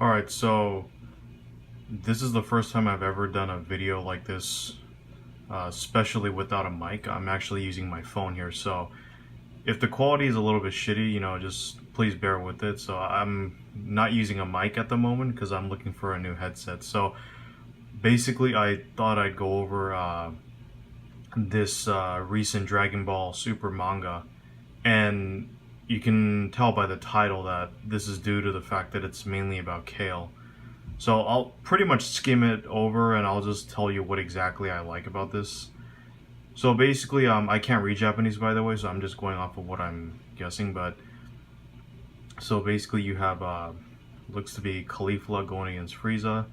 Alright, so this is the first time I've ever done a video like this, especially without a mic. I'm actually using my phone here, so if the quality is a little bit shitty, just please bear with it. So I'm not using a mic at the moment because I'm looking for a new headset. So basically, I thought I'd go over this recent Dragon Ball Super manga, and you can tell by the title that this is due to the fact that it's mainly about Kale. So I'll pretty much skim it over and I'll just tell you what exactly I like about this. So basically, I can't read Japanese, by the way, so I'm just going off of what I'm guessing. But so basically, you have looks to be Caulifla going against Frieza.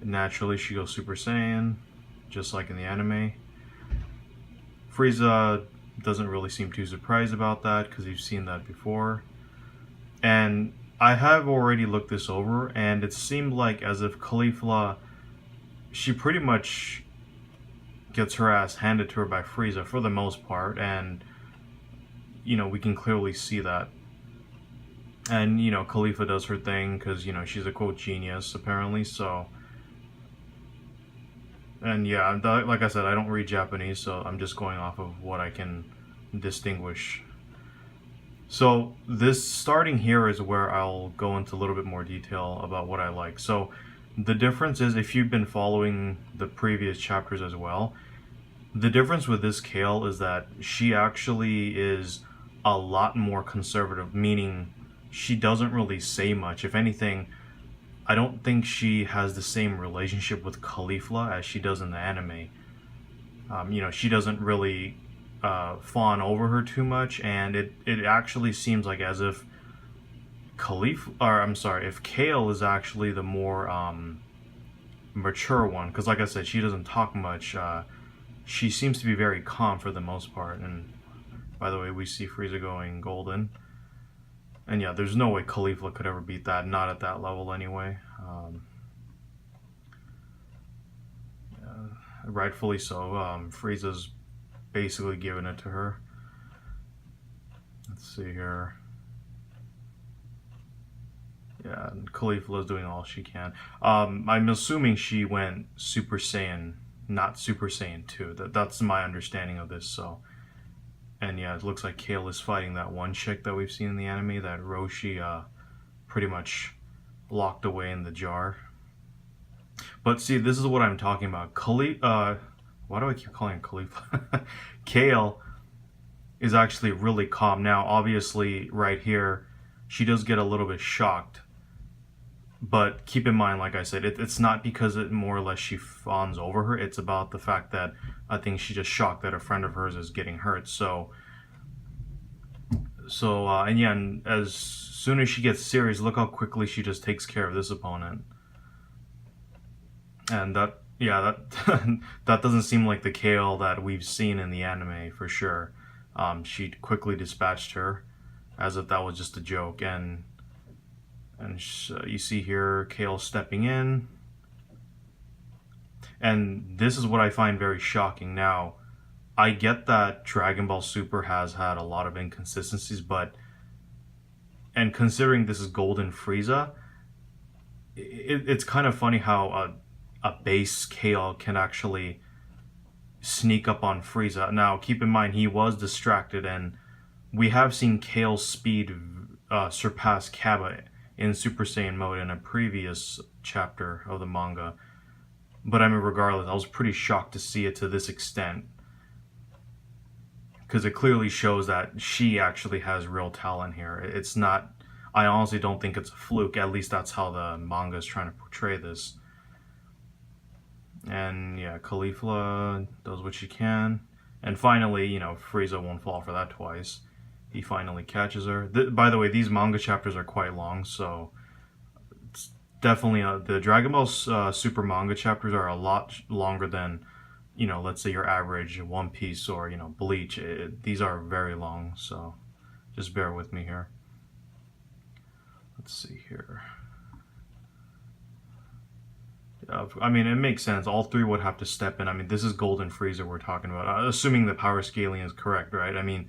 Naturally, she goes Super Saiyan, just like in the anime. Frieza doesn't really seem too surprised about that because you've seen that before. And I have already looked this over, and it seemed like as if Caulifla, she pretty much gets her ass handed to her by Frieza for the most part, and we can clearly see that. And Caulifla does her thing because she's a quote genius apparently. So, and yeah, like I said, I don't read Japanese, so I'm just going off of what I can distinguish. So this starting here is where I'll go into a little bit more detail about what I like. So the difference is, if you've been following the previous chapters as well, the difference with this Kale is that she actually is a lot more conservative, meaning she doesn't really say much. If anything, I don't think she has the same relationship with Caulifla as she does in the anime. She doesn't really fawn over her too much, and it actually seems like as if if Kale is actually the more mature one, because like I said, she doesn't talk much. She seems to be very calm for the most part. And by the way, we see Frieza going golden, and yeah, there's no way Caulifla could ever beat that, not at that level anyway. Rightfully so. Frieza's basically giving it to her. Let's see here. Yeah, Caulifla's doing all she can. I'm assuming she went Super Saiyan, not Super Saiyan 2. That's my understanding of this. So, and yeah, it looks like Kale is fighting that one chick that we've seen in the anime that Roshi pretty much locked away in the jar. But see, this is what I'm talking about. Why do I keep calling it Caulifla? Kale is actually really calm. Now, obviously, right here, she does get a little bit shocked. But keep in mind, like I said, it's not because it more or less she fawns over her. It's about the fact that I think she's just shocked that a friend of hers is getting hurt. And yeah, and as soon as she gets serious, look how quickly she just takes care of this opponent. And that that doesn't seem like the Kale that we've seen in the anime for sure. She quickly dispatched her as if that was just a joke, and you see here Kale stepping in, and this is what I find very shocking. Now, I get that Dragon Ball Super has had a lot of inconsistencies, and considering this is Golden Frieza, it's kind of funny how a base Kale can actually sneak up on Frieza. Now, keep in mind, he was distracted, and we have seen Kale's speed surpass Kaba in Super Saiyan mode in a previous chapter of the manga. But I mean, regardless, I was pretty shocked to see it to this extent, because it clearly shows that she actually has real talent here. It's not, I honestly don't think it's a fluke. At least that's how the manga is trying to portray this. And yeah, Caulifla does what she can. And finally, Frieza won't fall for that twice. He finally catches her. By the way, these manga chapters are quite long, so it's definitely the Dragon Ball Super manga chapters are a lot longer than, let's say your average One Piece or, Bleach. These are very long, so just bear with me here. Let's see here. I mean, it makes sense. All three would have to step in. I mean, this is Golden Frieza we're talking about. Assuming the power scaling is correct, right? I mean,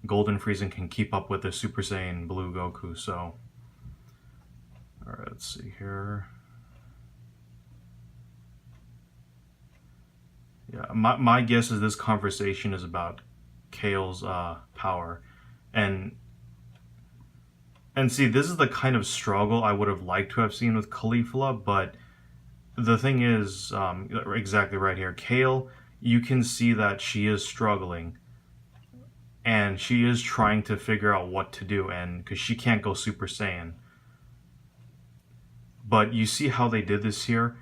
Golden Frieza can keep up with the Super Saiyan Blue Goku, so... Alright, let's see here. Yeah, my guess is this conversation is about Kale's power, and see, this is the kind of struggle I would have liked to have seen with Caulifla, but the thing is, exactly right here, Kale, you can see that she is struggling, and she is trying to figure out what to do, and because she can't go Super Saiyan. But you see how they did this here?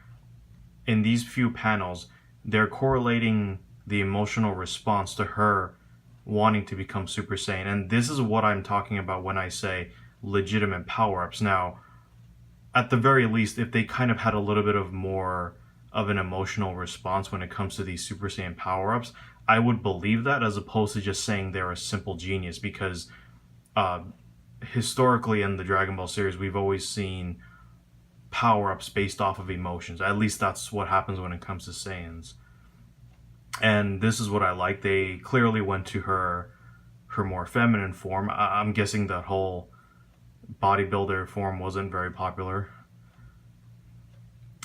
In these few panels, they're correlating the emotional response to her wanting to become Super Saiyan. And this is what I'm talking about when I say legitimate power-ups. Now, at the very least, if they kind of had a little bit of more of an emotional response when it comes to these Super Saiyan power-ups, I would believe that, as opposed to just saying they're a simple genius, because historically in the Dragon Ball series, we've always seen power-ups based off of emotions. At least that's what happens when it comes to Saiyans. And this is what I like. They clearly went to her more feminine form. I'm guessing that whole bodybuilder form wasn't very popular.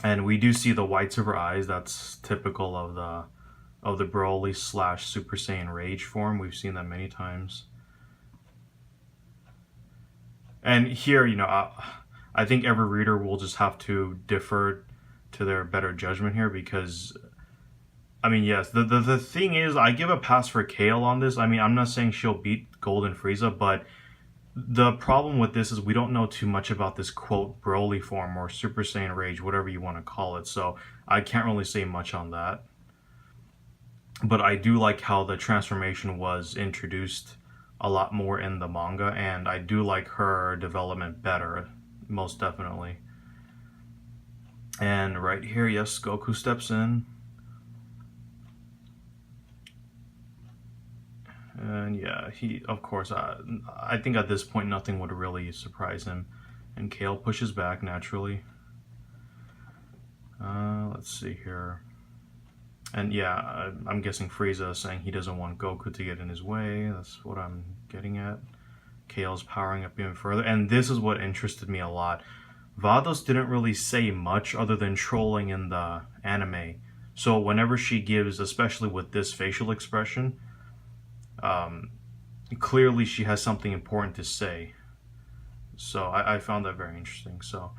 And we do see the whites of her eyes. That's typical of the Broly / Super Saiyan Rage form. We've seen that many times. And here, you know, I think every reader will just have to defer to their better judgment here, because, I mean, yes, the thing is, I give a pass for Kale on this. I mean, I'm not saying she'll beat Golden Frieza, but the problem with this is we don't know too much about this, quote, Broly form or Super Saiyan Rage, whatever you want to call it, so I can't really say much on that. But I do like how the transformation was introduced a lot more in the manga, and I do like her development better, most definitely. And right here, yes, Goku steps in. And yeah, he, of course, I think at this point nothing would really surprise him. And Kale pushes back naturally. Let's see here. And yeah, I'm guessing Frieza is saying he doesn't want Goku to get in his way. That's what I'm getting at. Kale's powering up even further. And this is what interested me a lot. Vados didn't really say much other than trolling in the anime. So whenever she gives, especially with this facial expression, clearly she has something important to say. So I found that very interesting. So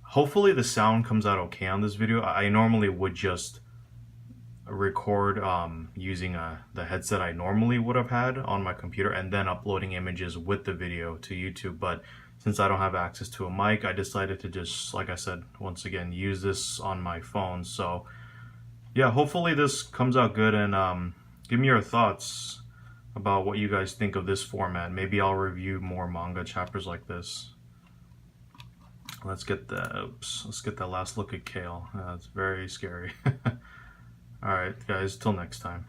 hopefully the sound comes out okay on this video. I normally would just record using the headset I normally would have had on my computer, and then uploading images with the video to YouTube. But since I don't have access to a mic, I decided to just, like I said, once again, use this on my phone. So yeah, hopefully this comes out good, and give me your thoughts about what you guys think of this format. Maybe I'll review more manga chapters like this. Let's get that last look at Kale. It's very scary. Alright guys, till next time.